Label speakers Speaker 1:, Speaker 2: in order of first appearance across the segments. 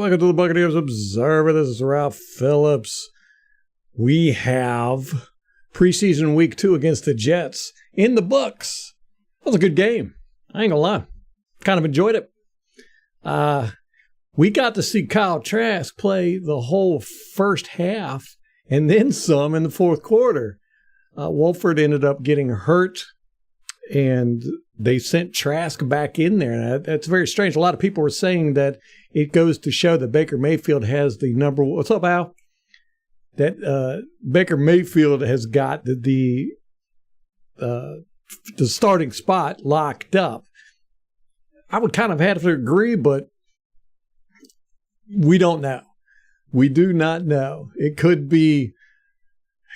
Speaker 1: welcome to the Buccaneers Observer. This is Ralph Phillips. We have preseason week 2 against the Jets in the books. That was a good game. I ain't gonna lie. Kind of enjoyed it. We got to see Kyle Trask play the whole first half and then some in the fourth quarter. Wolford ended up getting hurt, and they sent Trask back in there. And that's very strange. A lot of people were saying that it goes to show that Baker Mayfield has the number. What's up, Al? That Baker Mayfield has got the starting spot locked up. I would kind of have to agree, but we don't know. We do not know. It could be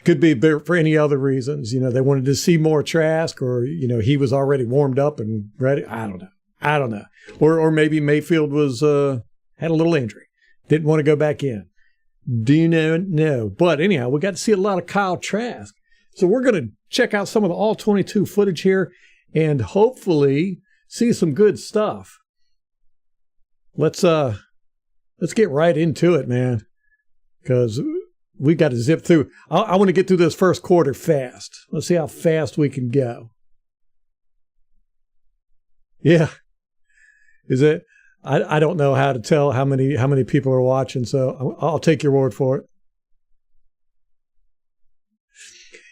Speaker 1: for any other reasons. You know, they wanted to see more Trask, or, you know, he was already warmed up and ready. I don't know. Or maybe Mayfield was had a little injury. Didn't want to go back in. Do you know? No. But anyhow, we got to see a lot of Kyle Trask. So we're going to check out some of the all-22 footage here and hopefully see some good stuff. Let's get right into it, man, because we got to zip through. I want to get through this first quarter fast. Let's see how fast we can go. Yeah. Is it? I don't know how to tell how many people are watching, so I'll take your word for it.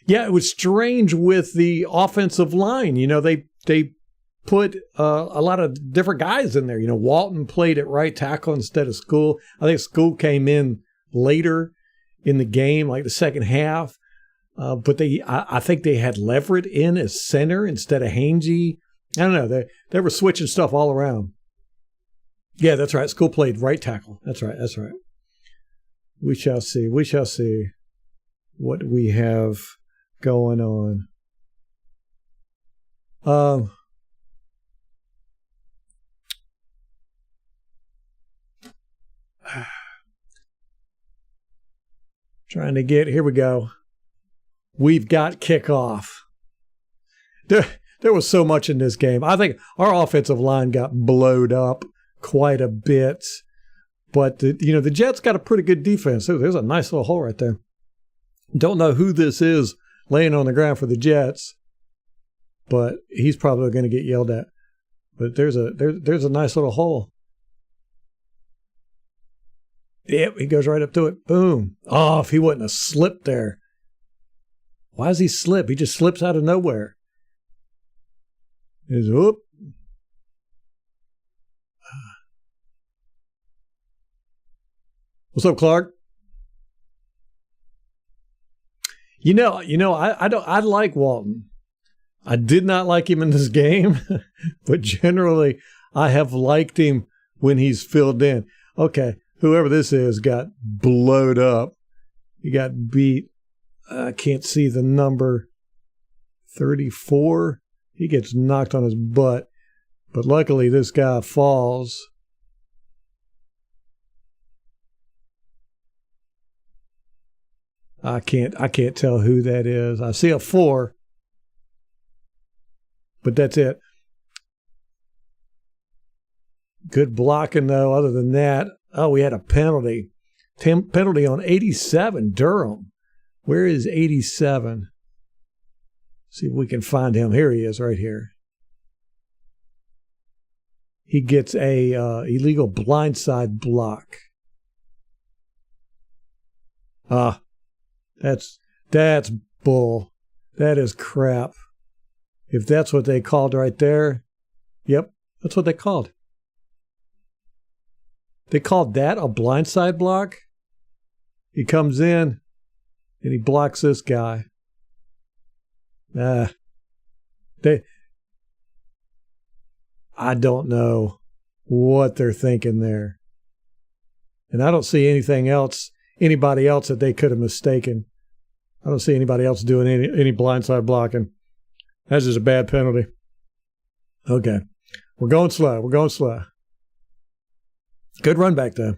Speaker 1: Yeah, it was strange with the offensive line. You know, they put a lot of different guys in there. You know, Walton played at right tackle instead of School. I think School came in later in the game, like the second half. But I think they had Leverett in as center instead of Hainsey. I don't know. They were switching stuff all around. Yeah, that's right. School played right tackle. That's right. We shall see. We shall see what we have going on. Trying to get, here we go. We've got kickoff. There was so much in this game. I think our offensive line got blowed up quite a bit. But, the Jets got a pretty good defense. There's a nice little hole right there. Don't know who this is laying on the ground for the Jets, but he's probably going to get yelled at. But there's a nice little hole. Yep, he goes right up to it. Boom. Oh, if he wouldn't have slipped there. Why does he slip? He just slips out of nowhere. He's, whoop. What's up, Clark? I like Walton. I did not like him in this game, but generally I have liked him when he's filled in. Okay. Whoever this is got blowed up. He got beat. I can't see the number. 34. He gets knocked on his butt. But luckily this guy falls. I can't tell who that is. I see a 4. But that's it. Good blocking though, other than that. Oh, we had a penalty. Penalty on 87, Durham. Where is 87? See if we can find him. Here he is, right here. He gets a illegal blindside block. That's bull. That is crap. If that's what they called right there, yep, that's what they called. They called that a blindside block? He comes in and he blocks this guy. I don't know what they're thinking there. And I don't see anybody else that they could have mistaken. I don't see anybody else doing any blindside blocking. That's just a bad penalty. Okay. We're going slow. Good run back, though.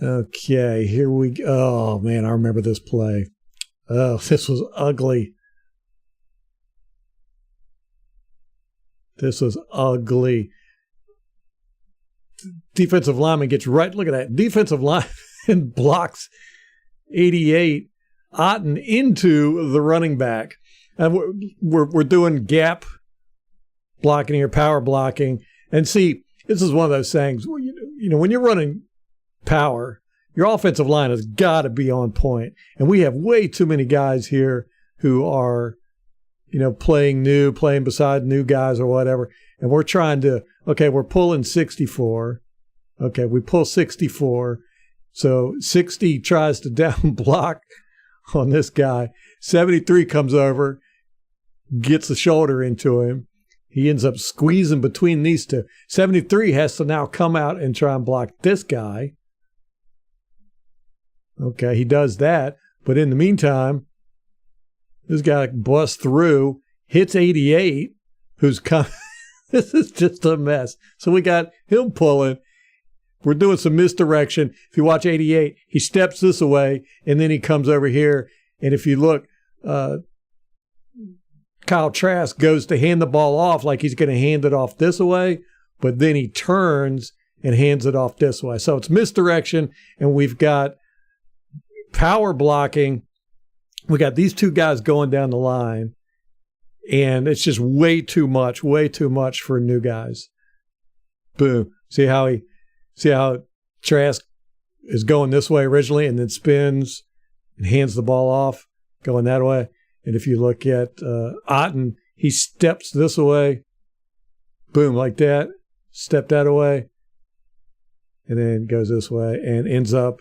Speaker 1: Okay, here we go. Oh, man, I remember this play. Oh, this was ugly. This was ugly. Defensive lineman gets right. Look at that. Defensive lineman blocks 88 Otten into the running back. And we're doing gap blocking here, power blocking. And see, this is one of those things, you know, when you're running power, your offensive line has got to be on point. And we have way too many guys here who are, you know, playing beside new guys or whatever. And we're trying to, okay, we're pulling 64. Okay, we pull 64. So 60 tries to down block on this guy. 73 comes over, gets the shoulder into him. He ends up squeezing between these two. 73 has to now come out and try and block this guy. Okay, he does that. But in the meantime, this guy busts through, hits 88, who's coming. This is just a mess. So we got him pulling. We're doing some misdirection. If you watch 88, he steps this away, and then he comes over here. And if you look, Kyle Trask goes to hand the ball off like he's going to hand it off this way, but then he turns and hands it off this way. So it's misdirection, and we've got power blocking. We got these two guys going down the line, and it's just way too much for new guys. Boom. See how Trask is going this way originally and then spins and hands the ball off, going that way. And if you look at Otten, he steps this way, boom, like that, step that away, and then goes this way and ends up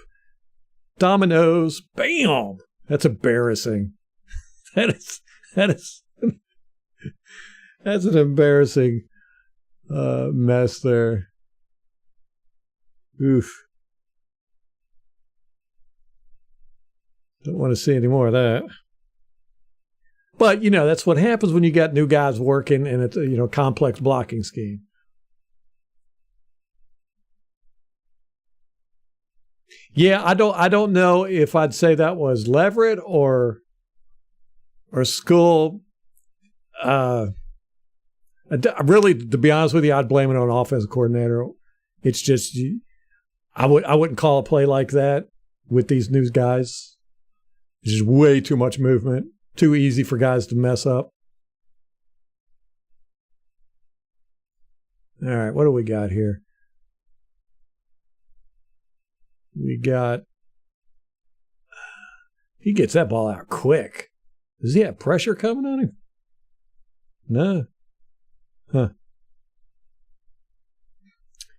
Speaker 1: dominoes, bam! That's embarrassing. That's an embarrassing mess there. Oof. Don't want to see any more of that. But, you know, that's what happens when you got new guys working and it's a, you know, complex blocking scheme. Yeah, I don't know if I'd say that was Leverett or Skull. Really, to be honest with you, I'd blame it on offensive coordinator. It's just I wouldn't call a play like that with these new guys. It's just way too much movement, too easy for guys to mess up. All right, what do we got here? We got, he gets that ball out quick. Does he have pressure coming on him? No. Huh.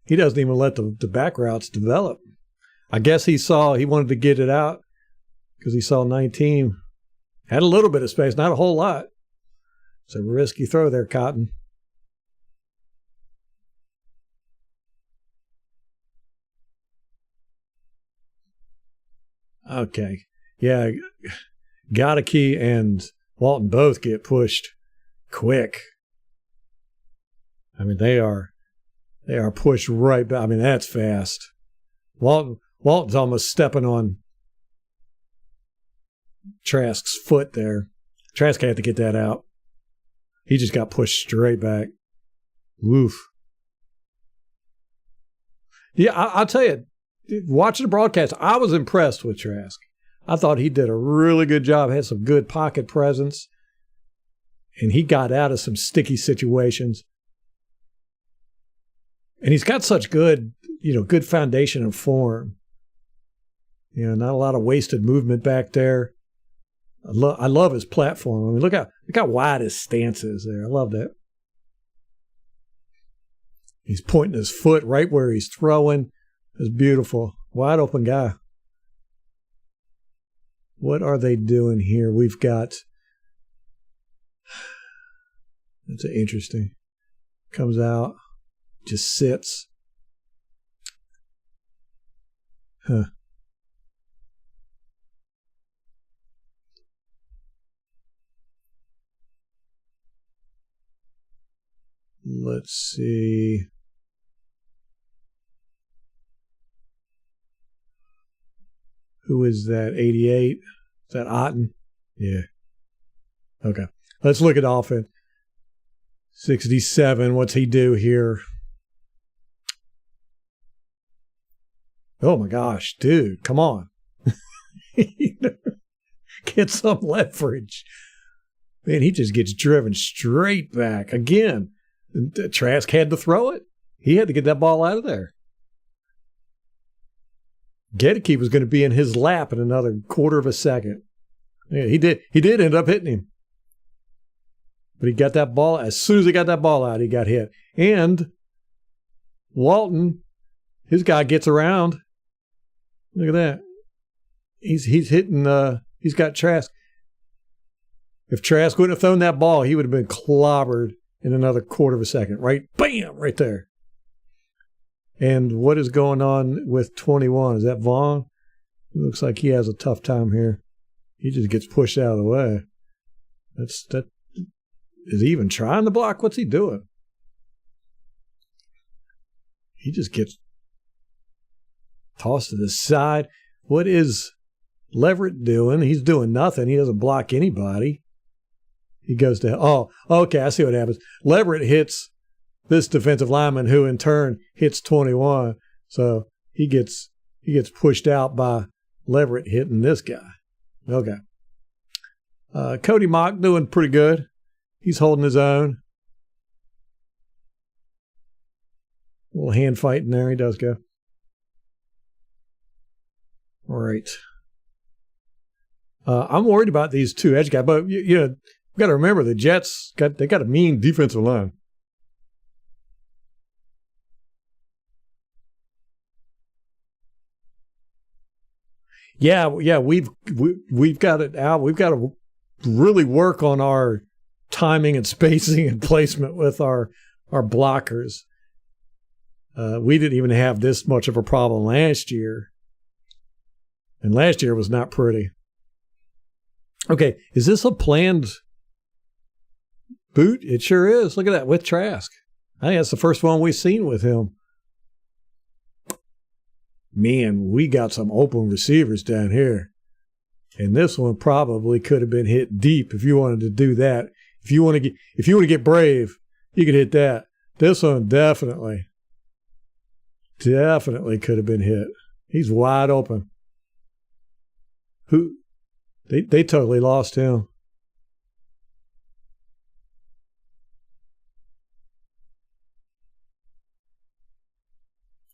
Speaker 1: He doesn't even let the back routes develop. I guess he wanted to get it out because he saw 19. Had a little bit of space, not a whole lot. It's a risky throw there, Cotton. Okay. Yeah. Godeke and Walton both get pushed quick. I mean, they are pushed right back. I mean, that's fast. Walton's almost stepping on Trask's foot there. Trask had to get that out. He just got pushed straight back. Woof. Yeah, I'll tell you, watching the broadcast, I was impressed with Trask. I thought he did a really good job, had some good pocket presence, and he got out of some sticky situations. And he's got such good foundation and form. You know, not a lot of wasted movement back there. I love his platform. I mean, look how wide his stance is there. I love that. He's pointing his foot right where he's throwing. It's beautiful. Wide open guy. What are they doing here? We've got, that's interesting. Comes out, just sits. Huh. Let's see. Who is that? 88? Is that Otten? Yeah. Okay. Let's look at offense. 67. What's he do here? Oh my gosh, dude, come on. Get some leverage. Man, he just gets driven straight back. Again, Trask had to throw it. He had to get that ball out of there. Gedeke was going to be in his lap in another quarter of a second. Yeah, he did end up hitting him. But he got that ball. As soon as he got that ball out, he got hit. And Walton, his guy gets around. Look at that. He's hitting, he's got Trask. If Trask wouldn't have thrown that ball, he would have been clobbered in another quarter of a second. Right? Bam! Right there. And what is going on with 21? Is that Vaughn? It looks like he has a tough time here. He just gets pushed out of the way. That is he even trying to block? What's he doing? He just gets tossed to the side. What is Leverett doing? He's doing nothing. He doesn't block anybody. He goes to, oh, okay, I see what happens. Leverett hits this defensive lineman, who in turn hits 21. So he gets pushed out by Leverett hitting this guy. Okay. Cody Mock doing pretty good. He's holding his own. A little hand fighting there. He does go. All right. I'm worried about these two edge guys, but you know, we've got to remember the Jets got a mean defensive line. Yeah, we've got it out. We've got to really work on our timing and spacing and placement with our blockers. We didn't even have this much of a problem last year. And last year was not pretty. Okay, is this a planned boot? It sure is. Look at that with Trask. I think that's the first one we've seen with him. Man, we got some open receivers down here. And this one probably could have been hit deep if you wanted to do that. If you want to get brave, you could hit that. This one definitely could have been hit. He's wide open. They totally lost him.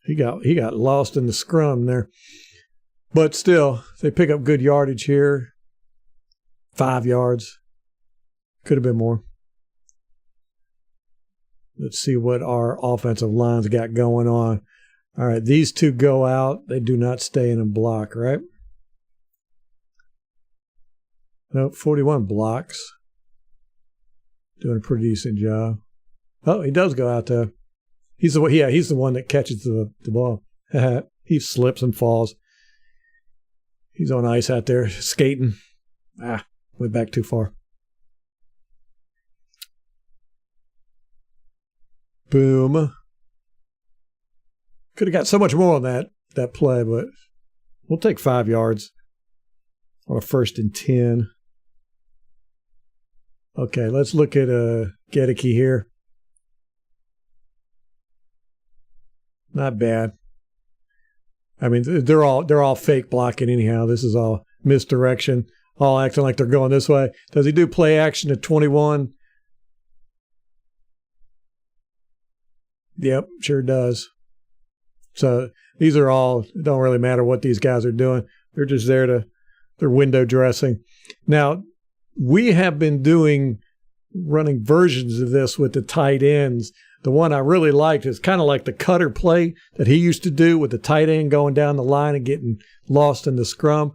Speaker 1: He got lost in the scrum there. But still, they pick up good yardage here. 5 yards. Could have been more. Let's see what our offensive line's got going on. All right, these two go out. They do not stay in a block, right? Nope, 41 blocks. Doing a pretty decent job. Oh, he does go out there. He's the one that catches the ball. He slips and falls. He's on ice out there skating. Went back too far. Boom. Could have got so much more on that play, but we'll take 5 yards on a 1st and 10. Okay, let's look at Gedeke here. Not bad. I mean, they're all fake blocking anyhow. This is all misdirection, all acting like they're going this way. Does he do play action at 21? Yep, sure does. So these are all, it don't really matter what these guys are doing. They're just they're window dressing. Now, we have been running versions of this with the tight ends. The one I really liked is kind of like the cutter play that he used to do with the tight end going down the line and getting lost in the scrum.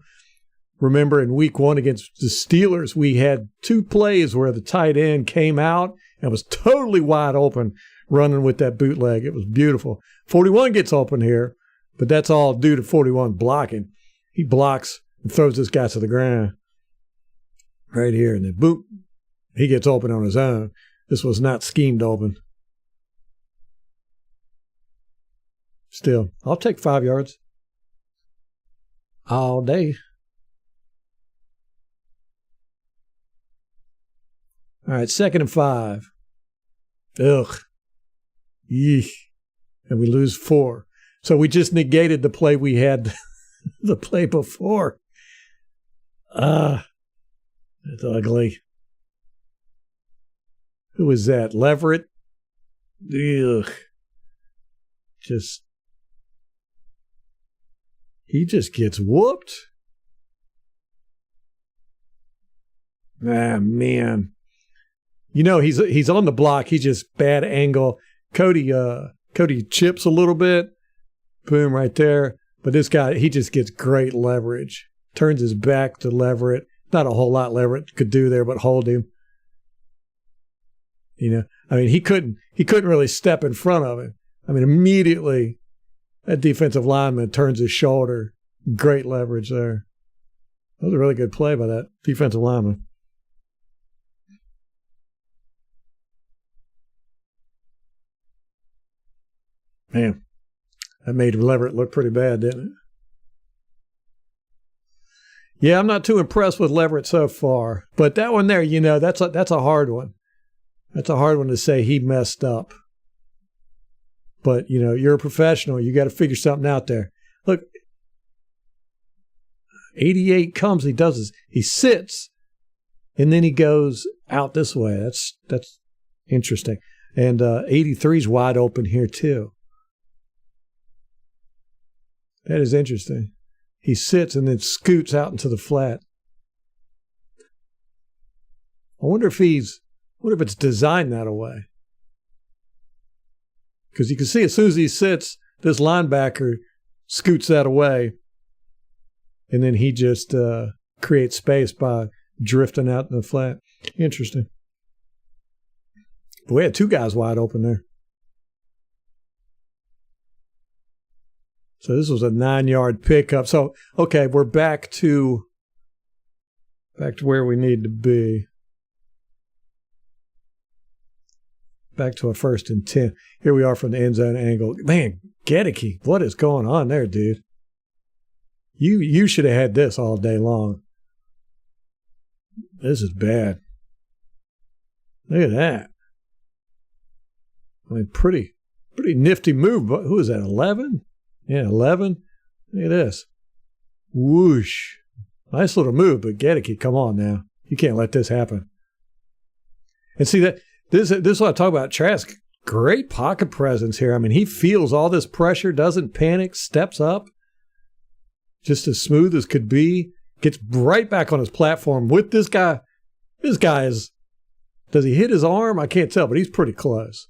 Speaker 1: Remember in week 1 against the Steelers, we had 2 plays where the tight end came out and was totally wide open running with that bootleg. It was beautiful. 41 gets open here, but that's all due to 41 blocking. He blocks and throws this guy to the ground right here, and then boop, he gets open on his own. This was not schemed open. Still, I'll take 5 yards all day. All right, 2nd and 5. Ugh. Yeesh. And we lose 4. So we just negated the play we had the play before. That's ugly. Who was that? Leverett? Ugh. He just gets whooped. Ah, man. You know, he's on the block. He's just bad angle. Cody chips a little bit. Boom, right there. But this guy, he just gets great leverage. Turns his back to Leverett. Not a whole lot Leverett could do there, but hold him. You know, I mean, he couldn't really step in front of him. I mean, immediately that defensive lineman turns his shoulder. Great leverage there. That was a really good play by that defensive lineman. Man, that made Leverett look pretty bad, didn't it? Yeah, I'm not too impressed with Leverett so far. But that one there, you know, that's a hard one. That's a hard one to say he messed up. But, you know, you're a professional. You got to figure something out there. Look, 88 comes, he sits, and then he goes out this way. That's interesting. And 83's wide open here too. That is interesting. He sits and then scoots out into the flat. I wonder if it's designed that way. Because you can see as soon as he sits, this linebacker scoots that away. And then he just creates space by drifting out in the flat. Interesting. But we had 2 guys wide open there. So this was a 9-yard pickup. So, okay, we're back to where we need to be. Back to a 1st and 10. Here we are from the end zone angle. Man, Gedeke, what is going on there, dude? You should have had this all day long. This is bad. Look at that. I mean, pretty nifty move. Who is that, 11? Yeah, 11. Look at this. Whoosh. Nice little move, but Gedeke, come on now. You can't let this happen. And see, that this is what I talk about. Trask, great pocket presence here. I mean, he feels all this pressure, doesn't panic, steps up. Just as smooth as could be. Gets right back on his platform with this guy. This guy is, does he hit his arm? I can't tell, but he's pretty close.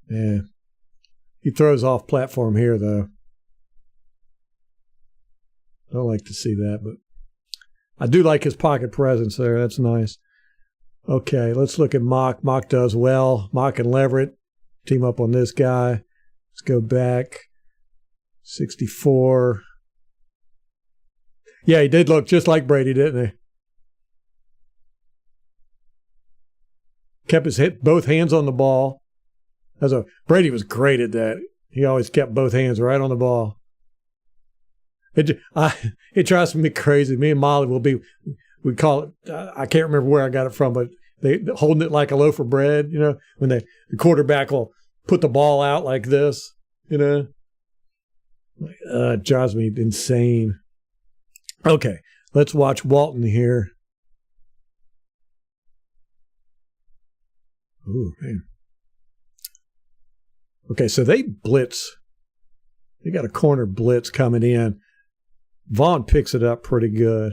Speaker 1: Yeah. He throws off platform here, though. I don't like to see that, but I do like his pocket presence there. That's nice. Okay, let's look at Mock. Mock does well. Mock and Leverett team up on this guy. Let's go back. 64. Yeah, he did look just like Brady, didn't he? Kept both hands on the ball. Brady was great at that. He always kept both hands right on the ball. It drives me crazy. Me and Molly we call it, I can't remember where I got it from, but they holding it like a loaf of bread, you know, when the quarterback will put the ball out like this, you know. It drives me insane. Okay, let's watch Walton here. Ooh, man. Okay, so they blitz. They got a corner blitz coming in. Vaughn picks it up pretty good.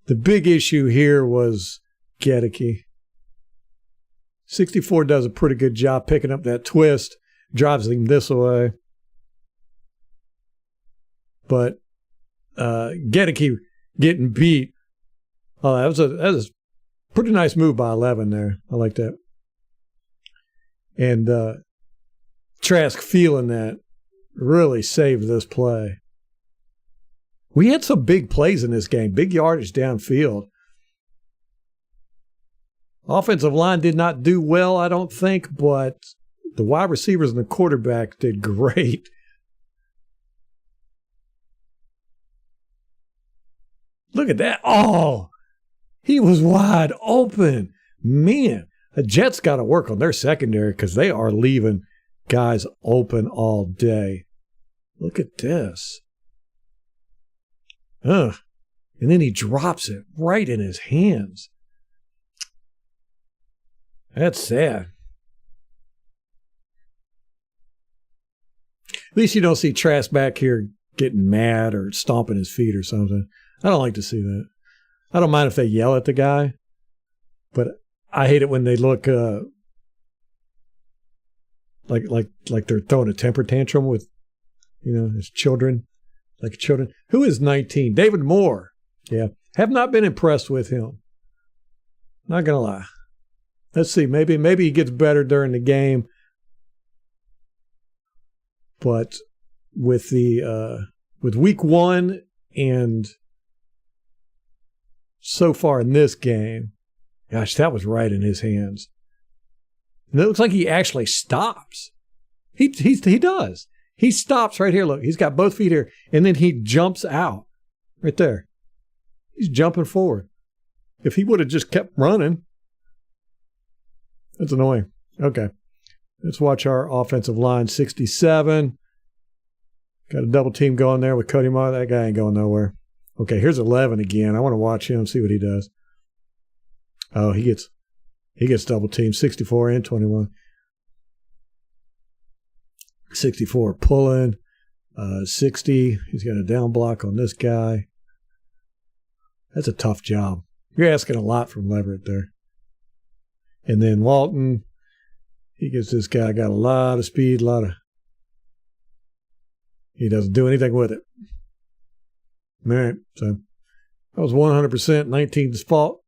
Speaker 1: The big issue here was Gedeke. 64 does a pretty good job picking up that twist, drives him this way. But Gedeke getting beat. Oh, that was a pretty nice move by 11 there. I like that. And Trask feeling that really saved this play. We had some big plays in this game, big yardage downfield. Offensive line did not do well, I don't think, but the wide receivers and the quarterback did great. Look at that. Oh, He was wide open. Man, the Jets got to work on their secondary because they are leaving guys open all day. Look at this. And then he drops it right in his hands. That's sad. At least you don't see Trask back here getting mad or stomping his feet or something. I don't like to see that. I don't mind if they yell at the guy, but I hate it when they look like they're throwing a temper tantrum with, his children, like children. Who is 19? David Moore. Yeah, have not been impressed with him. Not gonna lie. Let's see. Maybe he gets better during the game. But with week one and so far in this game, gosh, that was right in his hands. And it looks like he actually stops. He does. He stops right here. Look, he's got both feet here, and then he jumps out right there. He's jumping forward. If he would have just kept running, that's annoying. Okay. Let's watch our offensive line, 67. Got a double team going there with Cody Moore. That guy ain't going nowhere. Okay, here's 11 again. I want to watch him, see what he does. Oh, he gets double teamed, 64 and 21. 64 pulling. 60. He's got a down block on this guy. That's a tough job. You're asking a lot from Leverett there. And then Walton. He gets this guy, got a lot of speed, he doesn't do anything with it. All right, so that was 100% 19's fault.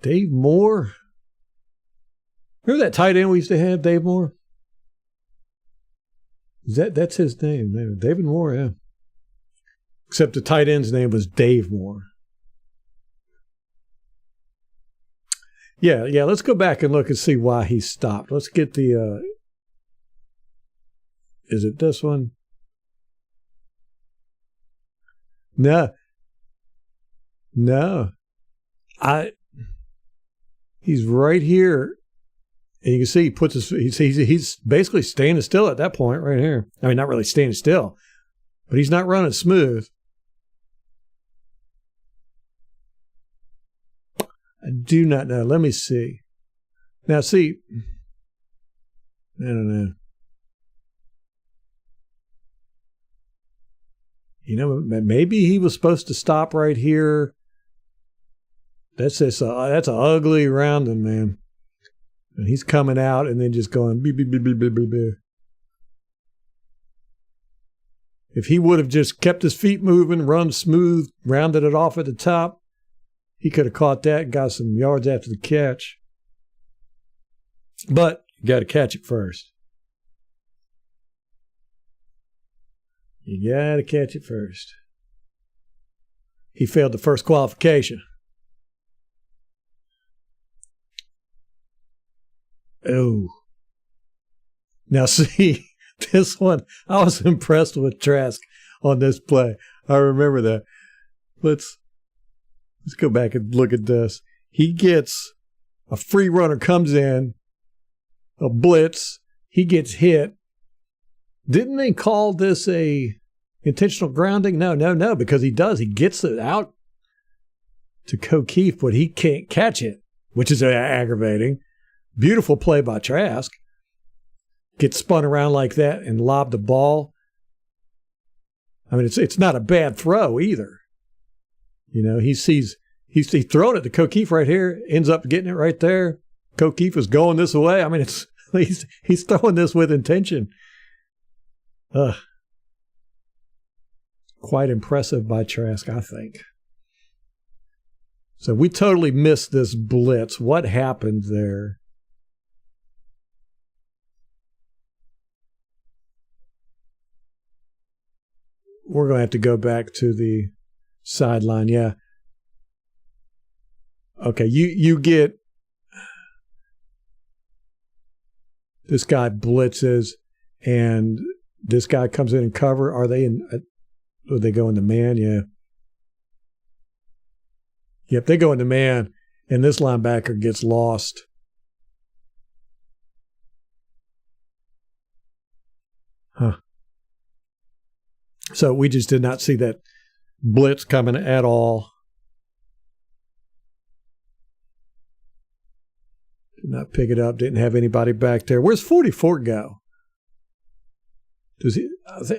Speaker 1: Dave Moore. Remember that tight end we used to have, Dave Moore? That's his name, David Moore, yeah. Except the tight end's name was Dave Moore. Yeah, let's go back and look and see why he stopped. Let's get the, is it this one? No. He's right here. And you can see he puts he's basically standing still at that point right here. I mean, not really standing still, but he's not running smooth. I do not know. Let me see. Now, see. I don't know. Maybe he was supposed to stop right here. That's an ugly rounding, man. And he's coming out and then just going, beep, beep, beep, beep, beep, beep. If he would have just kept his feet moving, run smooth, rounded it off at the top, he could have caught that and got some yards after the catch. But you got to catch it first. You got to catch it first. He failed the first qualification. Oh. Now see, this one, I was impressed with Trask on this play. I remember that. Let's go back and look at this. He gets a free runner comes in, a blitz. He gets hit. Didn't they call this a intentional grounding? No, because he does. He gets it out to O'Keefe, but he can't catch it, which is aggravating. Beautiful play by Trask. Gets spun around like that and lobbed the ball. I mean, it's not a bad throw either. He's throwing it to O'Keefe right here, ends up getting it right there. O'Keefe is going this way. I mean, he's throwing this with intention. Quite impressive by Trask, I think. So we totally missed this blitz. What happened there? We're going to have to go back to the sideline. Yeah. Okay, you get this guy blitzes, and this guy comes in and cover. Are they in? Would they go into man? Yeah. Yep, they go into man, and this linebacker gets lost. Huh. So we just did not see that blitz coming at all. Did not pick it up. Didn't have anybody back there. Where's 44 go? Does he?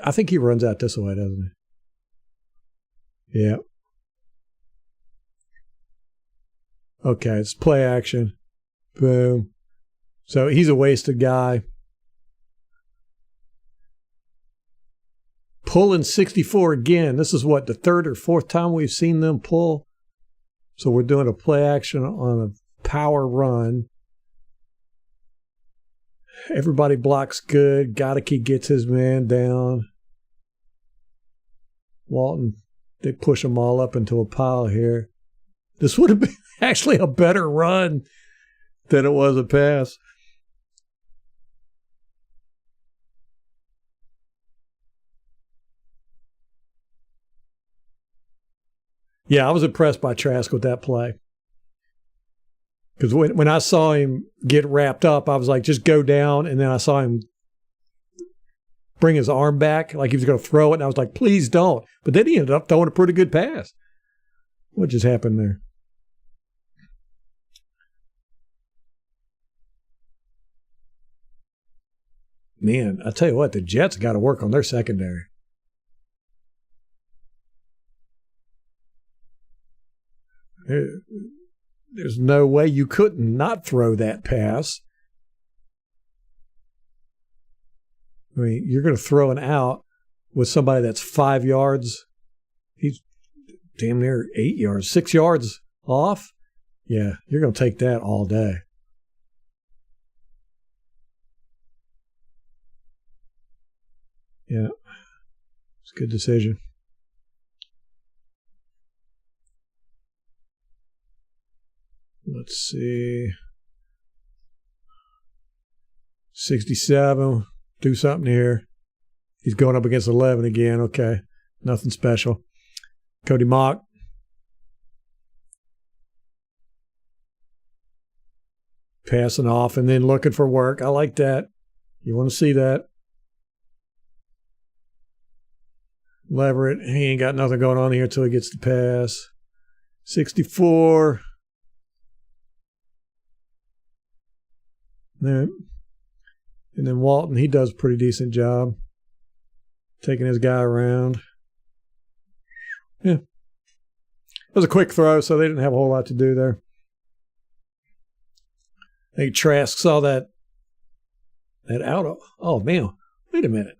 Speaker 1: I think he runs out this way, doesn't he? Yeah. Okay, it's play action. Boom. So he's a wasted guy. Pulling 64 again. This is what, the third or fourth time we've seen them pull? So we're doing a play action on a power run. Everybody blocks good. Gotteke gets his man down. Walton, they push them all up into a pile here. This would have been actually a better run than it was a pass. Yeah, I was impressed by Trask with that play. Because when I saw him get wrapped up, I was like, just go down. And then I saw him bring his arm back like he was going to throw it. And I was like, please don't. But then he ended up throwing a pretty good pass. What just happened there? Man, I tell you what, the Jets got to work on their secondary. There's no way you couldn't not throw that pass. I mean, you're going to throw an out with somebody that's 5 yards. He's damn near 8 yards, 6 yards off. Yeah, you're going to take that all day. Yeah, it's a good decision. Let's see. 67. Do something here. He's going up against 11 again. Okay. Nothing special. Cody Mock. Passing off and then looking for work. I like that. You want to see that. Leverett, he ain't got nothing going on here until he gets the pass. 64. And then Walton, he does a pretty decent job taking his guy around. Yeah. It was a quick throw, so they didn't have a whole lot to do there. I think Trask saw that out. Oh, man. Wait a minute.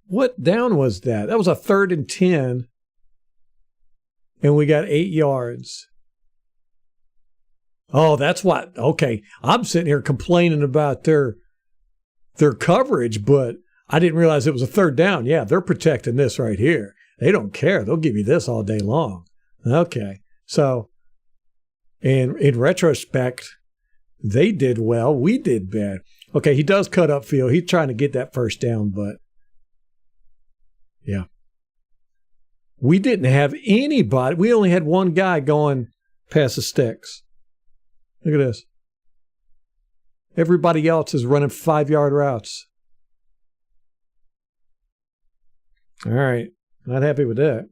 Speaker 1: What down was that? That was a 3rd and 10, and we got 8 yards. Oh, that's what. Okay, I'm sitting here complaining about their coverage, but I didn't realize it was a 3rd down. Yeah, they're protecting this right here. They don't care. They'll give you this all day long. Okay, so in retrospect, they did well. We did bad. Okay, he does cut upfield. He's trying to get that first down, but yeah. We didn't have anybody. We only had one guy going past the sticks. Look at this. Everybody else is running 5-yard routes. All right. Not happy with that.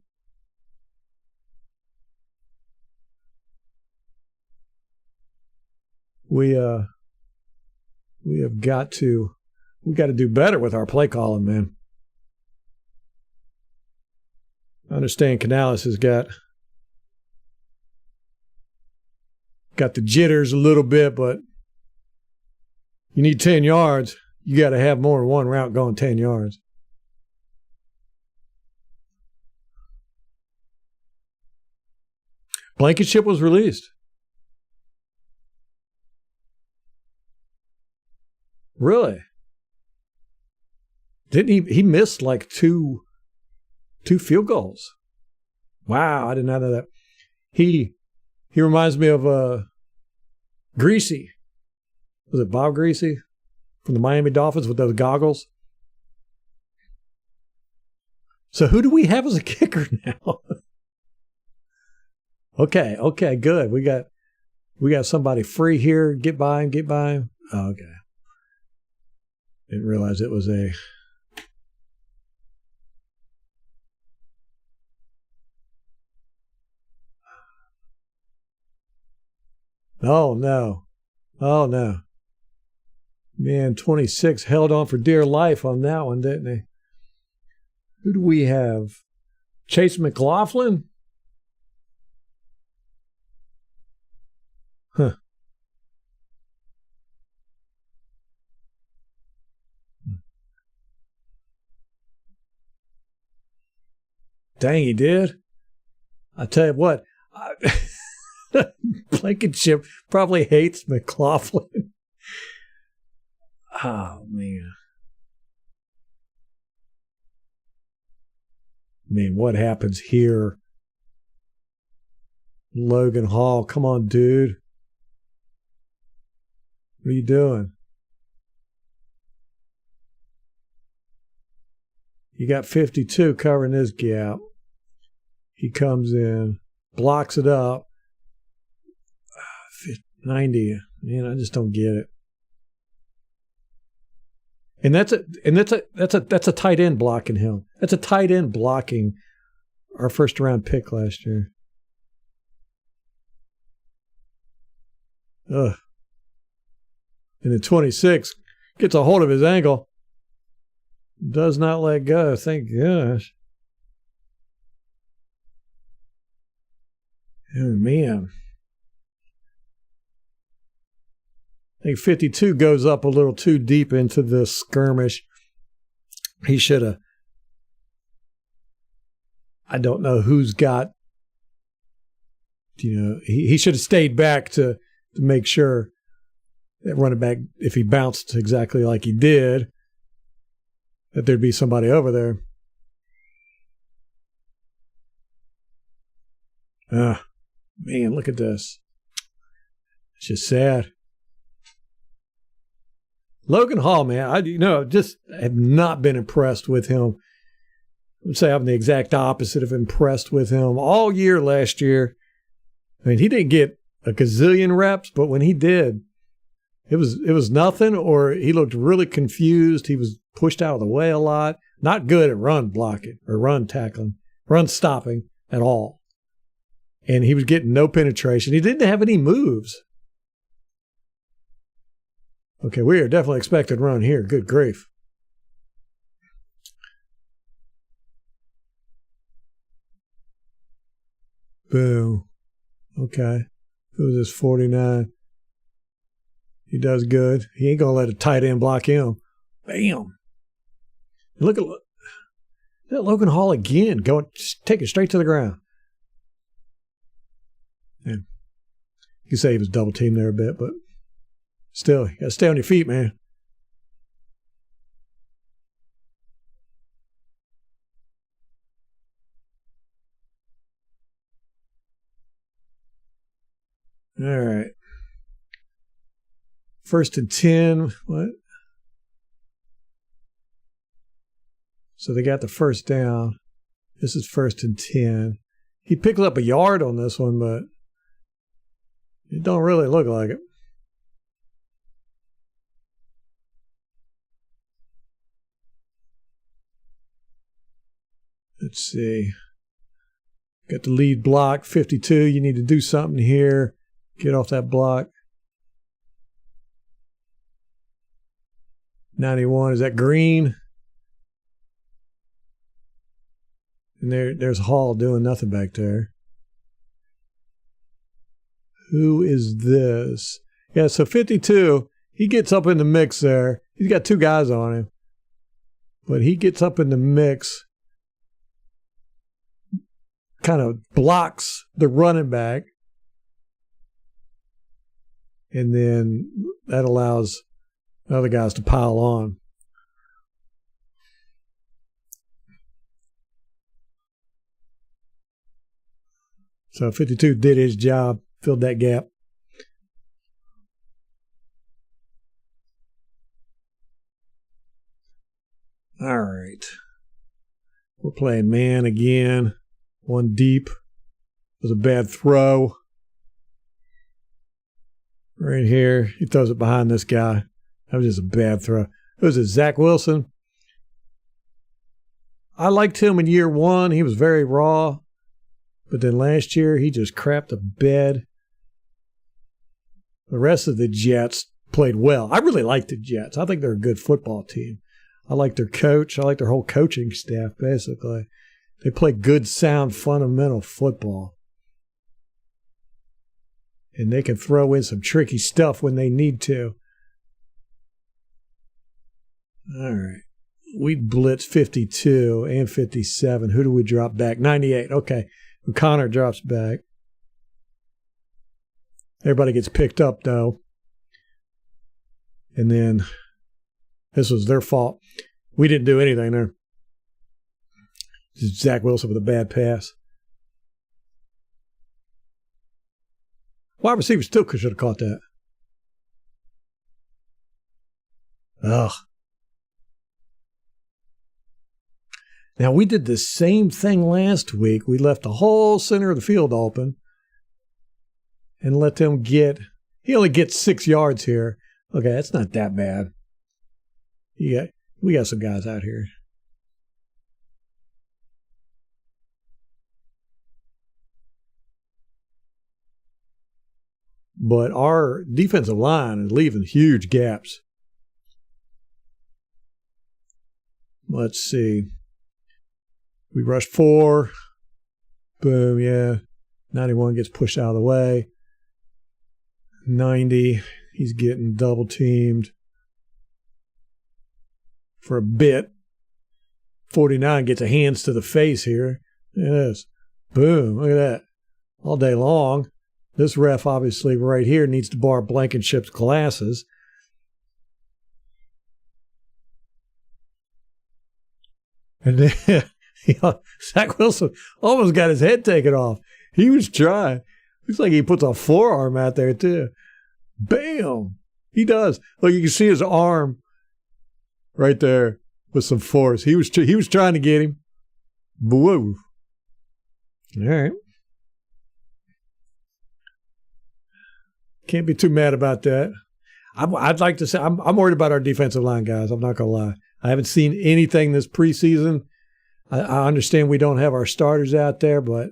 Speaker 1: We have got to do better with our play calling, man. I understand Canales has got the jitters a little bit, but you need 10 yards. You got to have more than one route going 10 yards. Blankenship was released. Really? Didn't he missed like two field goals. Wow, I did not know that. He reminds me of Greasy. Was it Bob Greasy from the Miami Dolphins with those goggles. So who do we have as a kicker now? Okay, good. We got somebody free here. Get by him. Oh, okay. Didn't realize it was a... Oh, no. Man, 26 held on for dear life on that one, didn't he? Who do we have? Chase McLaughlin? Huh. Dang, he did. I tell you what, Blankenship probably hates McLaughlin. Oh, man. I mean, what happens here? Logan Hall, come on, dude. What are you doing? You got 52 covering this gap. He comes in, blocks it up. 90. Man, I just don't get it. And that's a tight end blocking him. That's a tight end blocking our first round pick last year. Ugh. And then 26 gets a hold of his ankle. Does not let go, thank gosh. Oh, man. I think 52 goes up a little too deep into the skirmish. He should have. I don't know who's got. He should have stayed back to make sure that running back, if he bounced exactly like he did, that there'd be somebody over there. Man, look at this. It's just sad. Logan Hall, man, I just have not been impressed with him. I would say I'm the exact opposite of impressed with him all year last year. I mean, he didn't get a gazillion reps, but when he did, it was nothing, or he looked really confused. He was pushed out of the way a lot. Not good at run blocking or run tackling, run stopping at all. And he was getting no penetration. He didn't have any moves. Okay, we are definitely expected run here. Good grief. Boom. Okay. Who's this 49? He does good. He ain't going to let a tight end block him. Bam. Look at Logan Hall again, take it straight to the ground. And you can say he was double teamed there a bit, but still, you got to stay on your feet, man. All right. 1st and 10. What? So they got the first down. This is 1st and 10. He picked up a yard on this one, but it don't really look like it. Let's see. Got the lead block, 52. You need to do something here. Get off that block. 91. Is that Green? And there's Hall doing nothing back there. Who is this? Yeah, so 52, he gets up in the mix there. He's got 2 guys on him. But he gets up in the mix, kind of blocks the running back, and then that allows other guys to pile on. So 52 did his job, filled that gap. playing man again. One deep. It was a bad throw. Right here. He throws it behind this guy. That was just a bad throw. Who was it? Zach Wilson? I liked him in year one. He was very raw. But then last year, he just crapped the bed. The rest of the Jets played well. I really like the Jets. I think they're a good football team. I like their coach. I like their whole coaching staff, basically. They play good, sound, fundamental football. And they can throw in some tricky stuff when they need to. All right. We blitz 52 and 57. Who do we drop back? 98. Okay. Connor drops back. Everybody gets picked up, though. And then this was their fault. We didn't do anything there. Just Zach Wilson with a bad pass. Wide receiver still should have caught that. Ugh. Now, we did the same thing last week. We left the whole center of the field open and let them get – he only gets 6 yards here. Okay, that's not that bad. We got some guys out here. But our defensive line is leaving huge gaps. Let's see. We rushed 4. Boom, yeah. 91 gets pushed out of the way. 90, he's getting double teamed for a bit. 49 gets a hands to the face here. Yes. Boom, look at that. All day long. This ref, obviously, right here needs to bar Blankenship's glasses. And then Zach Wilson almost got his head taken off. He was trying. Looks like he puts a forearm out there, too. Bam! He does. Look, you can see his arm right there with some force. He was trying to get him. Whoa. All right. Can't be too mad about that. I'd like to say I'm worried about our defensive line, guys. I'm not going to lie. I haven't seen anything this preseason. I understand we don't have our starters out there, but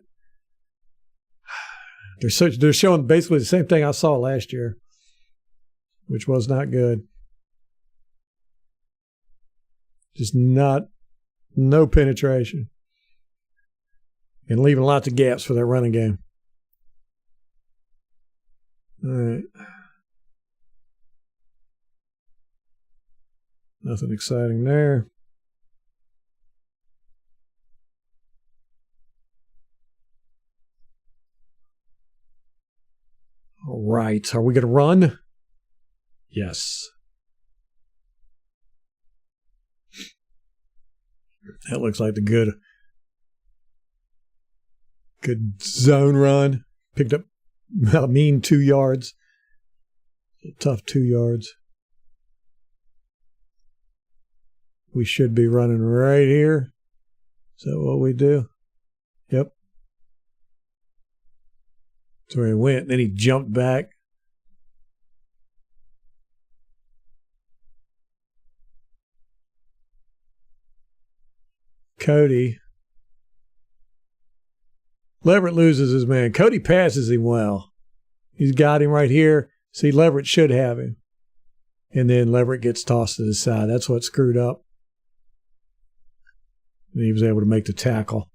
Speaker 1: they're showing basically the same thing I saw last year, which was not good. Just no penetration. And leaving lots of gaps for that running game. All right. Nothing exciting there. All right. Are we going to run? Yes. That looks like the good zone run. Picked up a mean 2 yards. A tough 2 yards. We should be running right here. Is that what we do? Yep. That's where he went. Then he jumped back. Cody. Leverett loses his man. Cody passes him well. He's got him right here. See, Leverett should have him. And then Leverett gets tossed to the side. That's what screwed up. And he was able to make the tackle.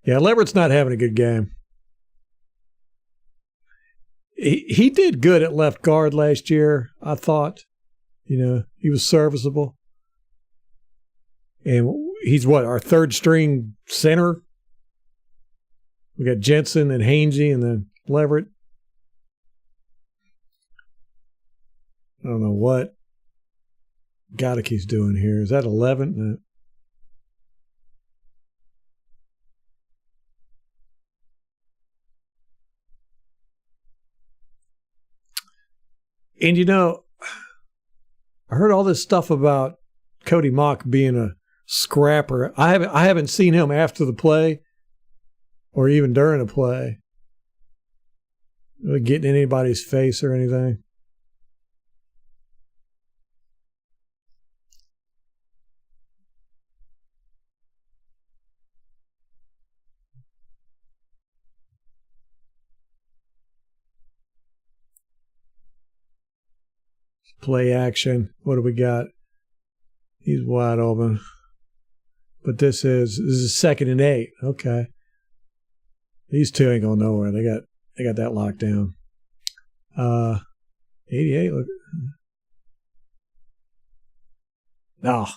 Speaker 1: Yeah, Leverett's not having a good game. He did good at left guard last year, I thought. You know, he was serviceable. And he's what, our third string center? We got Jensen and Hainsey and then Leverett. I don't know what Gottake's doing here. Is that 11? No. And, you know, I heard all this stuff about Cody Mock being a scrapper. I haven't seen him after the play or even during the play really getting in anybody's face or anything. Play action. What do we got? He's wide open. But this is 2nd and 8. Okay. These two ain't going nowhere. They got that locked down. 88. Look. Oh.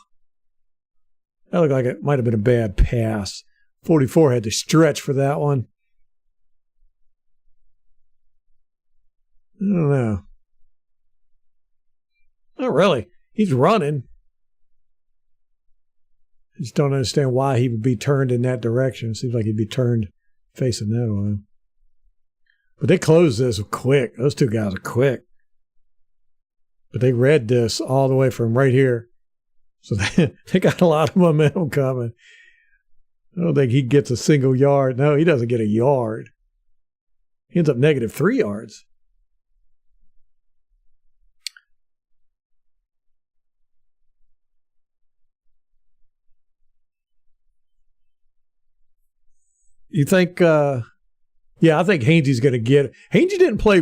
Speaker 1: That looked like it might have been a bad pass. 44 had to stretch for that one. I don't know. Not really. He's running. I just don't understand why he would be turned in that direction. It seems like he'd be turned facing that way. But they closed this quick. Those two guys are quick. But they read this all the way from right here. So they got a lot of momentum coming. I don't think he gets a single yard. No, he doesn't get a yard. He ends up negative 3 yards. You think, I think Hainsey's going to get it. Hainsey didn't play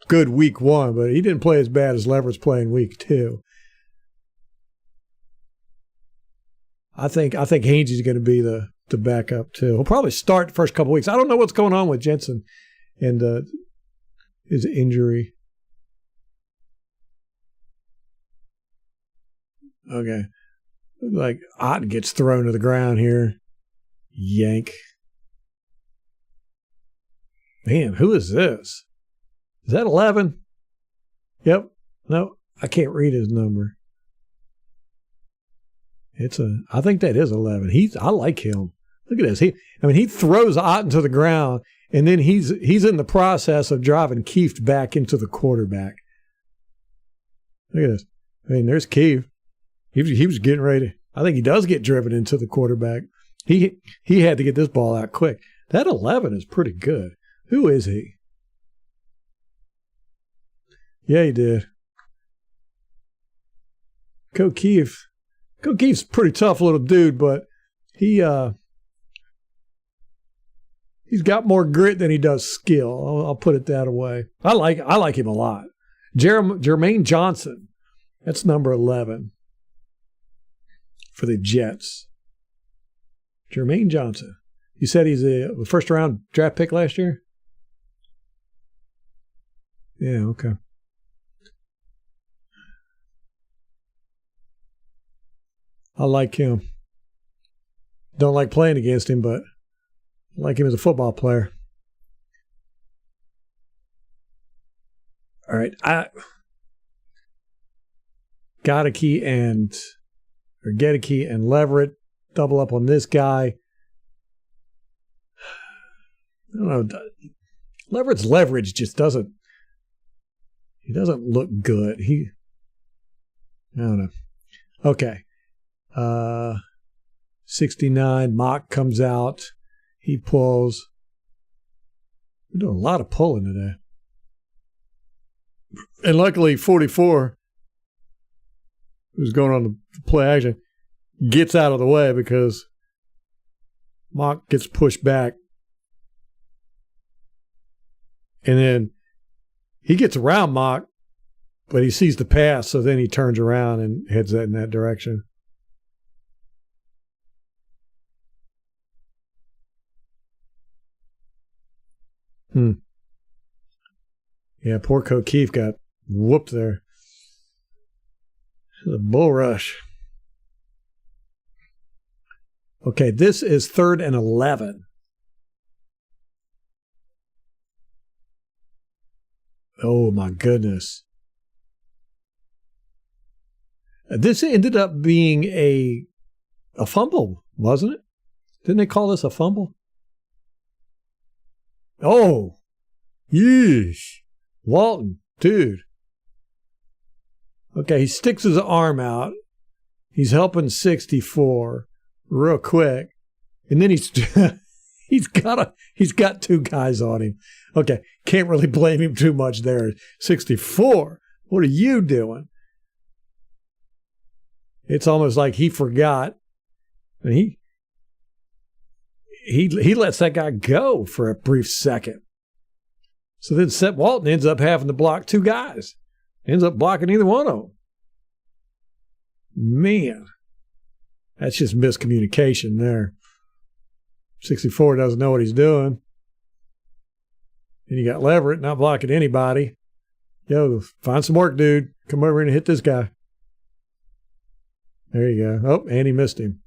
Speaker 1: good week 1, but he didn't play as bad as Leverett playing week 2. I think Hainsey's going to be the backup too. He'll probably start the first couple weeks. I don't know what's going on with Jensen and his injury. Okay. Like Otten gets thrown to the ground here. Yank. Man, who is this? Is that 11? Yep. No, I can't read his number. I think that is 11. I like him. Look at this. He throws Otten to the ground, and then he's in the process of driving Keefe back into the quarterback. Look at this. There's Keefe. He was getting ready. I think he does get driven into the quarterback. He had to get this ball out quick. That 11 is pretty good. Who is he? Yeah, he did. Keefe's a pretty tough little dude, but he's got more grit than he does skill. I'll put it that way. I like him a lot. Jermaine Johnson, that's number 11 for the Jets. Jermaine Johnson. You said he's a first-round draft pick last year? Yeah, okay. I like him. Don't like playing against him, but I like him as a football player. All right. Gedeke and Leverett double up on this guy. I don't know. Leverett's leverage just doesn't look good. I don't know. Okay. 69, Mock comes out. He pulls. We're doing a lot of pulling today. And luckily, 44, who's going on the play action, gets out of the way because Mock gets pushed back. And then he gets around Mock, but he sees the pass, so then he turns around and heads in that direction. Yeah, poor Keefe got whooped there. The bull rush. Okay, this is 3rd and 11. Oh, my goodness. This ended up being a fumble, wasn't it? Didn't they call this a fumble? Oh, yeesh. Walton, dude. Okay, he sticks his arm out. He's helping 64 real quick. And then he's got two guys on him. Okay, can't really blame him too much there. 64, what are you doing? It's almost like he forgot. And he lets that guy go for a brief second. So then Seth Walton ends up having to block two guys. Ends up blocking either one of them. Man, that's just miscommunication there. 64 doesn't know what he's doing. And you got Leverett not blocking anybody. Yo, find some work, dude. Come over and hit this guy. There you go. Oh, and he missed him.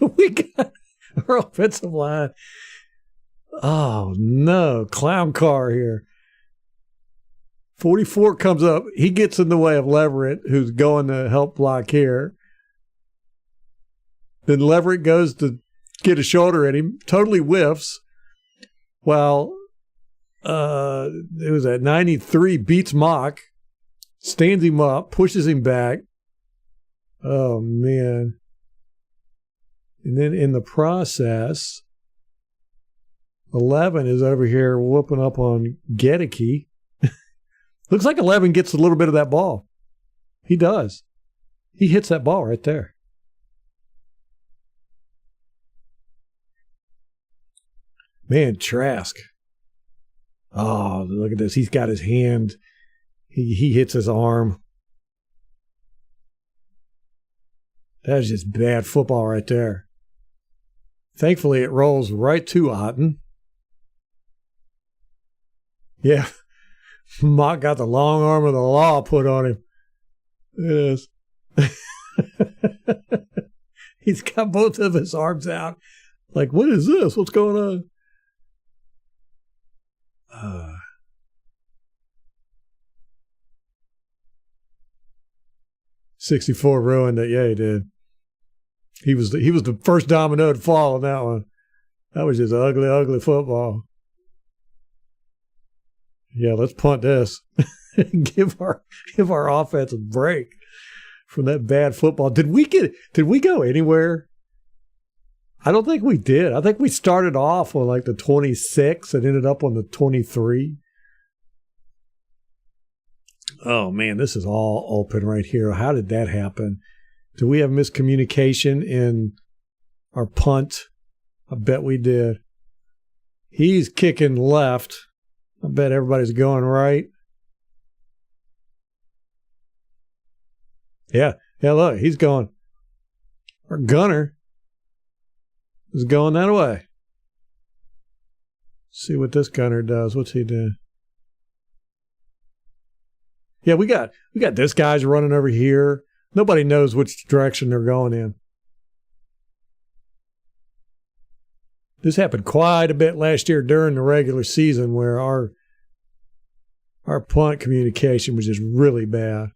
Speaker 1: We got our offensive line. Oh, no. Clown car here. 44 comes up. He gets in the way of Leverett, who's going to help block here. Then Leverett goes to get a shoulder at him, totally whiffs. While it was at 93, beats Mock, stands him up, pushes him back. Oh, man. And then in the process, 11 is over here whooping up on Gedeke. Looks like 11 gets a little bit of that ball. He does. He hits that ball right there. Man, Trask. Oh, look at this. He's got his hand. He hits his arm. That's just bad football right there. Thankfully, it rolls right to Otten. Yeah. Mock got the long arm of the law put on him. Yes. He's got both of his arms out. Like, what is this? What's going on? 64 ruined it. Yeah, he did. He was the first domino to fall on that one. That was just ugly, ugly football. Yeah, let's punt this. give our offense a break from that bad football. Did we go anywhere? I don't think we did. I think we started off on like the 26 and ended up on the 23. Oh, man, this is all open right here. How did that happen? Do we have miscommunication in our punt? I bet we did. He's kicking left. I bet everybody's going right. Yeah, look, he's going. Our gunner is going that way. See what this gunner does. What's he doing? Yeah, we got this guy's running over here. Nobody knows which direction they're going in. This happened quite a bit last year during the regular season where our punt communication was just really bad.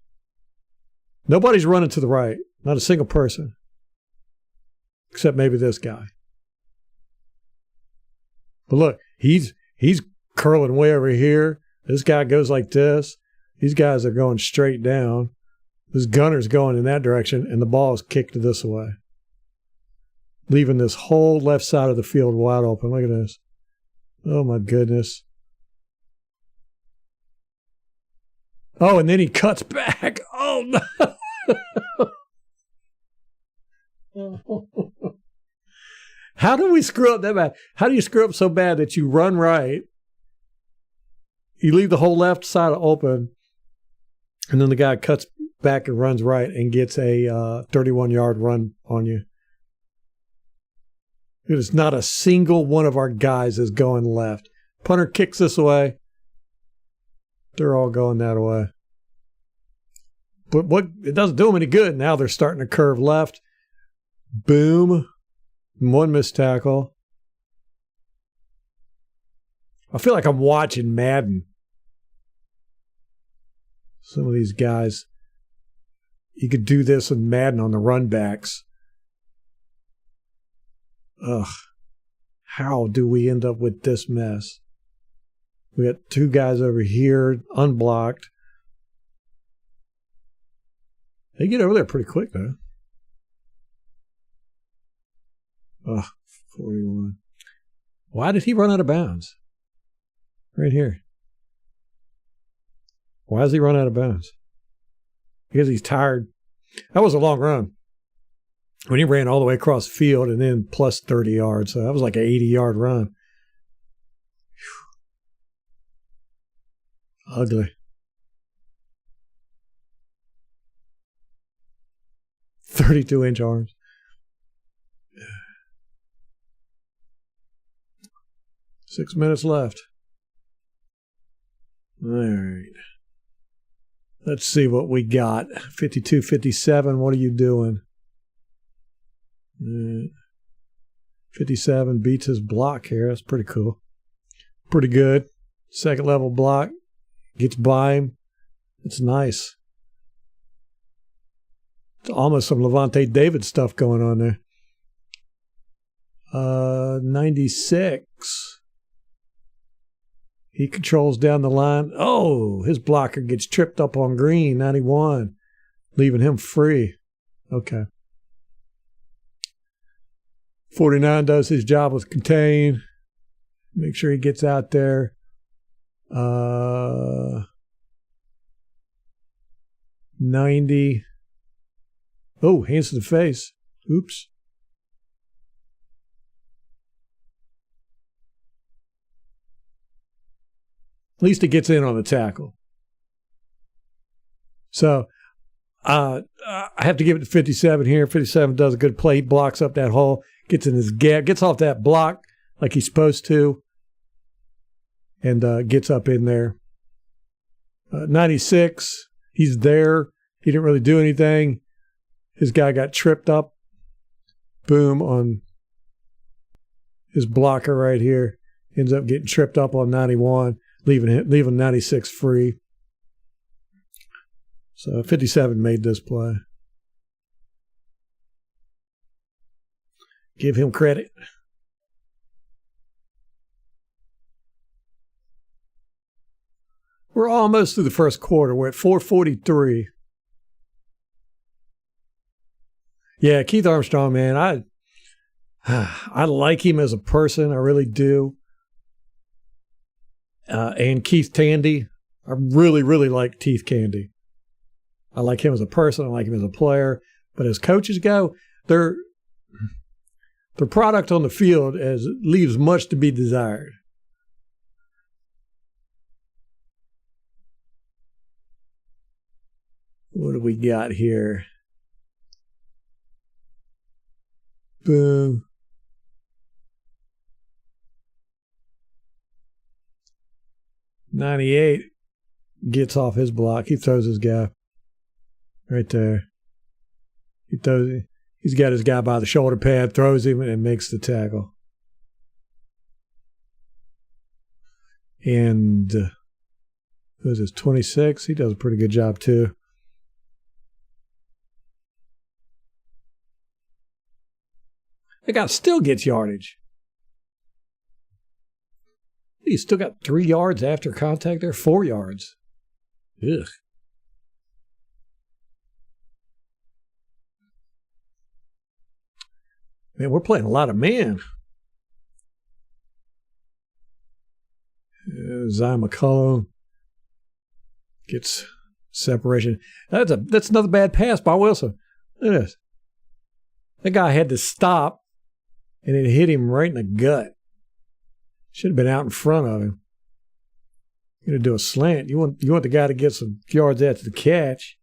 Speaker 1: Nobody's running to the right. Not a single person. Except maybe this guy. But look, he's curling way over here. This guy goes like this. These guys are going straight down. This gunner's going in that direction, and the ball is kicked this way. Leaving this whole left side of the field wide open. Look at this. Oh, my goodness. Oh, and then he cuts back. Oh, no. How do we screw up that bad? How do you screw up so bad that you run right, you leave the whole left side open, and then the guy cuts back and runs right and gets a 31-yard run on you? It's not a single one of our guys is going left. Punter kicks this way. They're all going that way. But it doesn't do them any good. Now they're starting to curve left. Boom. One missed tackle. I feel like I'm watching Madden. Some of these guys, you could do this in Madden on the run backs. Ugh. How do we end up with this mess? We got two guys over here, unblocked. They get over there pretty quick, though. Oh, 41. Why did he run out of bounds? Right here. Why does he run out of bounds? Because he's tired. That was a long run. When he ran all the way across the field and then plus 30 yards. So that was like an 80-yard run. Whew. Ugly. 32-inch arms. 6 minutes left. All right. Let's see what we got. 52-57. What are you doing? 57 beats his block here. That's pretty cool. Pretty good. Second level block. Gets by him. It's nice. It's almost some Levante David stuff going on there. 96. He controls down the line. Oh, his blocker gets tripped up on green, 91, leaving him free. Okay. 49 does his job with contain. Make sure he gets out there. 90. Oh, hands to the face. Oops. At least it gets in on the tackle. So I have to give it to 57 here. 57 does a good play. He blocks up that hole, gets in his gap, gets off that block like he's supposed to, and gets up in there. 96, he's there. He didn't really do anything. His guy got tripped up. Boom on his blocker right here. Ends up getting tripped up on 91. Leaving 96 free. So 57 made this play. Give him credit. We're almost through the first quarter. We're at 4:43. Yeah, Keith Armstrong, man, I like him as a person. I really do. And Keith Tandy. I really, really like Keith Tandy. I like him as a person. I like him as a player. But as coaches go, their product on the field leaves much to be desired. What do we got here? Boom. .98 gets off his block. He throws his guy right there. He's got his guy by the shoulder pad, throws him, and makes the tackle. And who's this? 26. He does a pretty good job too. The guy still gets yardage. He still got 3 yards after contact there, 4 yards. Ugh. Man, we're playing a lot of man. Zion McCullum gets separation. That's another bad pass by Wilson. Look at this. That guy had to stop, and it hit him right in the gut. Should have been out in front of him. You're going to do a slant. You want the guy to get some yards after the catch.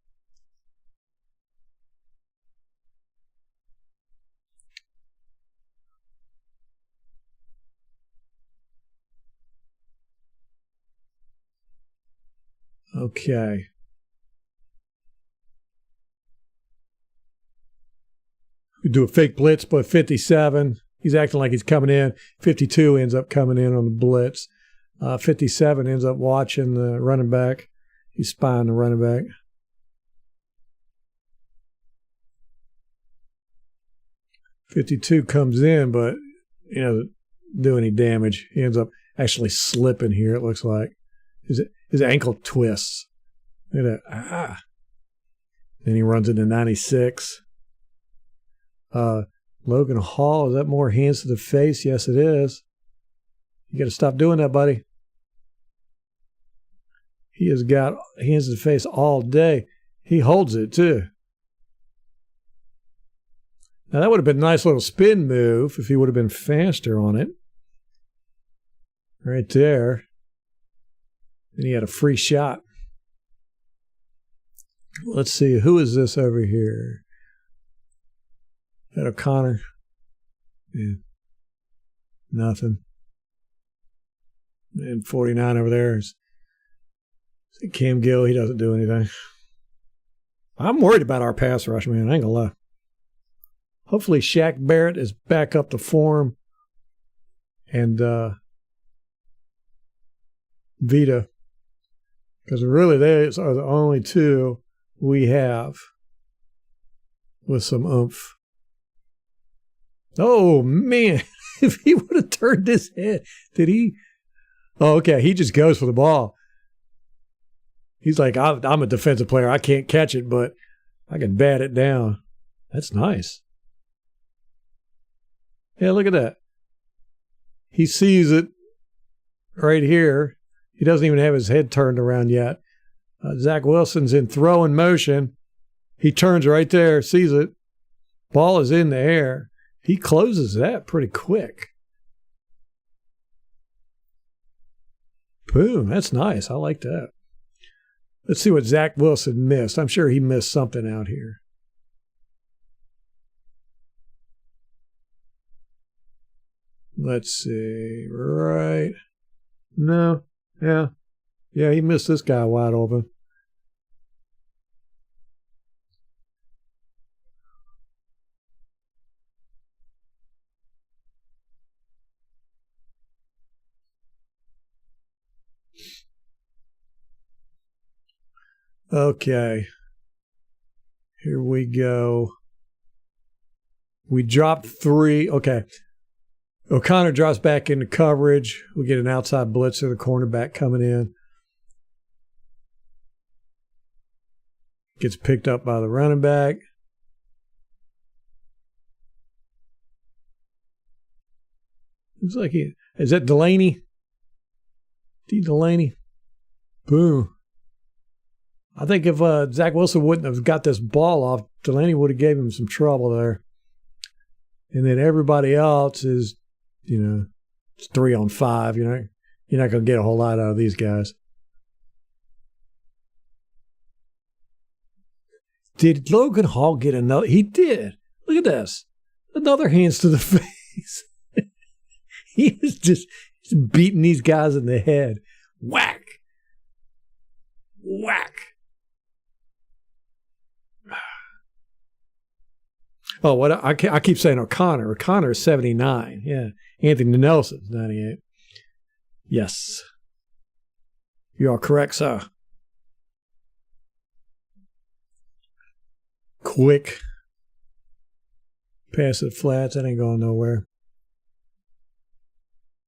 Speaker 1: Okay. We do a fake blitz, but 57. He's acting like he's coming in. 52 ends up coming in on the blitz. 57 ends up watching the running back. He's spying the running back. .52 comes in, but do any damage. He ends up actually slipping here. It looks like his ankle twists. Look at that. Then he runs into 96. Logan Hall, is that more hands to the face? Yes, it is. You got to stop doing that, buddy. He has got hands to the face all day. He holds it, too. Now, that would have been a nice little spin move if he would have been faster on it. Right there. And he had a free shot. Let's see. Who is this over here? That O'Connor? Yeah. Nothing. And 49 over there is Cam Gill. He doesn't do anything. I'm worried about our pass rush, man. I ain't gonna lie. Hopefully Shaq Barrett is back up to form. And Vita. Because really, those are the only two we have with some oomph. Oh, man. If he would have turned his head, did he? Oh, okay. He just goes for the ball. He's like, I'm a defensive player. I can't catch it, but I can bat it down. That's nice. Yeah, look at that. He sees it right here. He doesn't even have his head turned around yet. Zach Wilson's in throwing motion. He turns right there, sees it. Ball is in the air. He closes that pretty quick. Boom, that's nice. I like that. Let's see what Zach Wilson missed. I'm sure he missed something out here. Let's see. Right. No. Yeah. Yeah, he missed this guy wide open. Okay. Here we go. We dropped 3. Okay. O'Connor drops back into coverage. We get an outside blitzer, the cornerback coming in. Gets picked up by the running back. Looks like is that Delaney? D. Delaney. Boom. I think if Zach Wilson wouldn't have got this ball off, Delaney would have gave him some trouble there. And then everybody else is, it's 3-on-5. You're not going to get a whole lot out of these guys. Did Logan Hall get another? He did. Look at this. Another hands to the face. He is just beating these guys in the head. Whack. Whack. Oh, what I keep saying O'Connor. O'Connor is 79. Yeah. Anthony Nelson's 98. Yes. You are correct, sir. Quick. Pass it flats. That ain't going nowhere.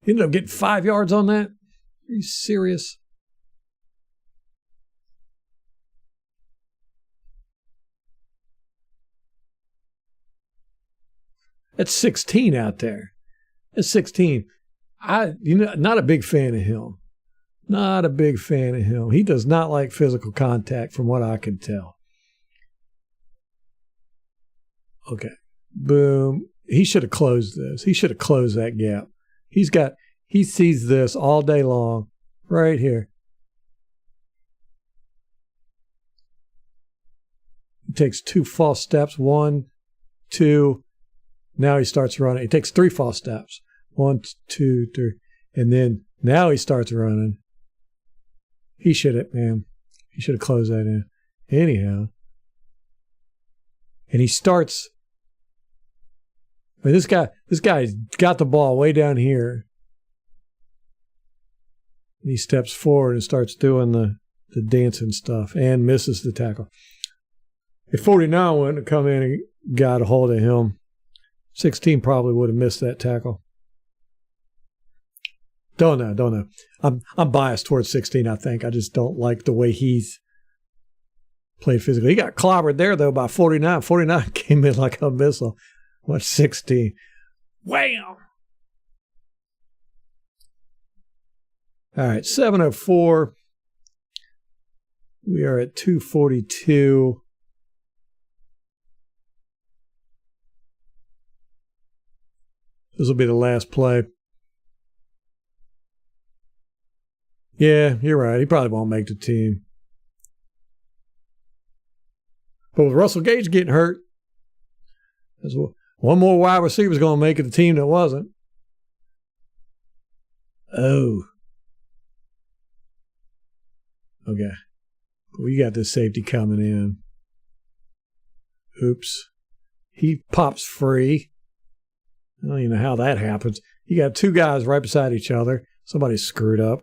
Speaker 1: He ended up getting 5 yards on that? Are you serious? That's 16 out there. That's 16. Not a big fan of him. Not a big fan of him. He does not like physical contact from what I can tell. Okay. Boom. He should have closed this. He should have closed that gap. He sees this all day long. Right here. He takes 2 false steps. 1, 2. Now he starts running. He takes 3 false steps. 1, 2, 3. And then now he starts running. He should have closed that in. Anyhow. And he starts. I mean, this guy's got the ball way down here. And he steps forward and starts doing the dancing stuff and misses the tackle. If 49 wouldn't have come in and got a hold of him, 16 probably would have missed that tackle. Don't know. I'm biased towards 16, I think. I just don't like the way he's played physically. He got clobbered there, though, by 49. 49 came in like a missile. What 16? Wham! All right, 7:04. We are at 2:42. This will be the last play. Yeah, you're right. He probably won't make the team. But with Russell Gage getting hurt, there's one more wide receiver is going to make it the team that wasn't. Oh. Okay. We got this safety coming in. Oops. He pops free. I don't even know how that happens. You got two guys right beside each other. Somebody screwed up.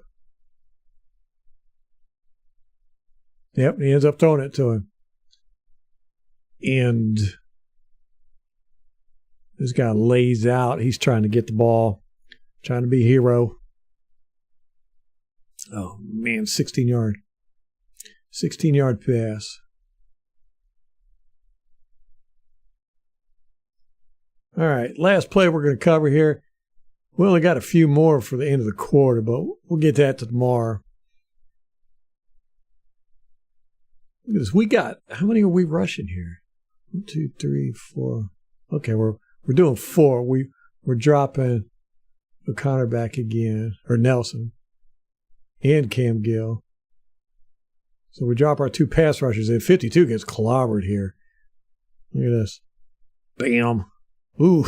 Speaker 1: Yep, he ends up throwing it to him. And this guy lays out. He's trying to get the ball, trying to be a hero. Oh, man, 16-yard. 16-yard pass. All right, last play we're going to cover here. We only got a few more for the end of the quarter, but we'll get that tomorrow. Look at this. We got, how many are we rushing here? 1, 2, 3, 4. Okay, we're doing 4. We're dropping O'Connor back again, or Nelson, and Cam Gill. So we drop our 2 pass rushers in. 52 gets clobbered here. Look at this. Bam. Ooh,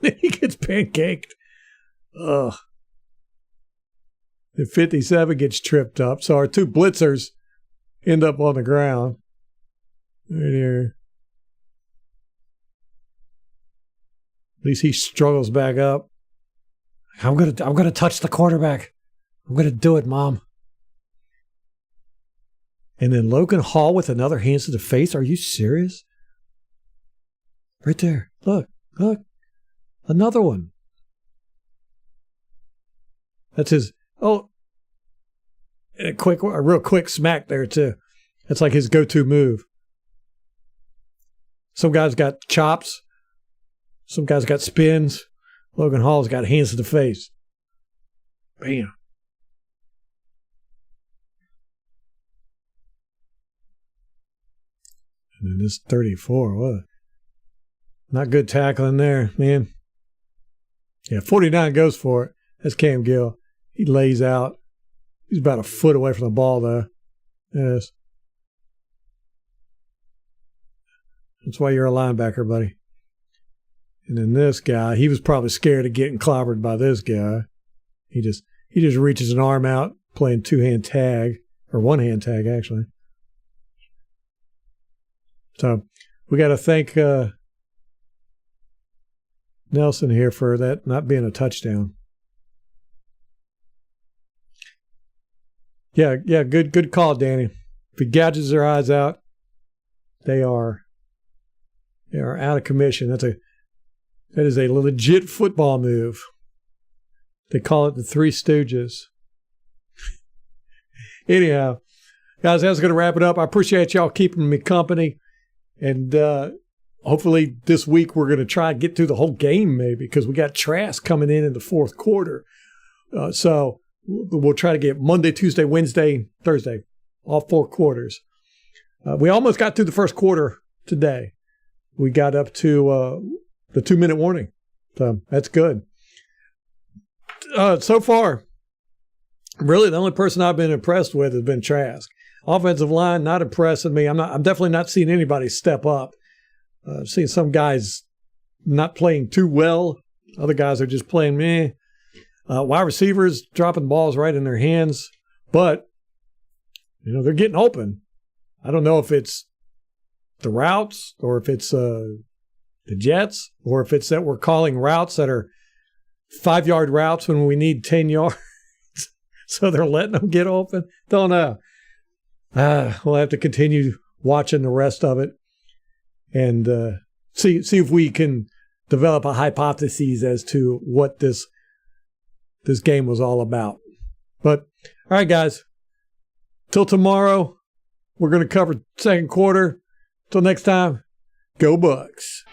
Speaker 1: he gets pancaked. Ugh. And 57 gets tripped up. So our 2 blitzers end up on the ground. Right here. At least he struggles back up. I'm gonna touch the quarterback. I'm gonna do it, Mom. And then Logan Hall with another hands to the face. Are you serious? Right there. Look. Another one. That's his. Oh. And a real quick smack there, too. That's like his go-to move. Some guys got chops. Some guys got spins. Logan Hall's got hands to the face. Bam. And then this 34, what? Not good tackling there, man. Yeah, 49 goes for it. That's Cam Gill. He lays out. He's about a foot away from the ball, though. Yes. That's why you're a linebacker, buddy. And then this guy, he was probably scared of getting clobbered by this guy. He just reaches an arm out, playing 2-hand tag, or 1-hand tag, actually. So we got to thank Nelson here for that not being a touchdown. Yeah, good call, Danny. If he gouges their eyes out, they are out of commission. That is a legit football move. They call it the Three Stooges. Anyhow, guys, that's going to wrap it up. I appreciate y'all keeping me company. And hopefully this week we're going to try to get through the whole game maybe because we got Trask coming in the fourth quarter. So we'll try to get Monday, Tuesday, Wednesday, Thursday, all 4 quarters. We almost got through the first quarter today. We got up to the 2-minute warning. So that's good. So far, really the only person I've been impressed with has been Trask. Offensive line, not impressing me. I'm definitely not seeing anybody step up. I've seen some guys not playing too well. Other guys are just playing meh. Wide receivers dropping balls right in their hands. But, they're getting open. I don't know if it's the routes or if it's the Jets or if it's that we're calling routes that are 5-yard routes when we need 10 yards. So they're letting them get open. Don't know. We'll have to continue watching the rest of it and see if we can develop a hypothesis as to what this game was all about. But, all right, guys. Till tomorrow, we're going to cover second quarter. Till next time, go Bucks.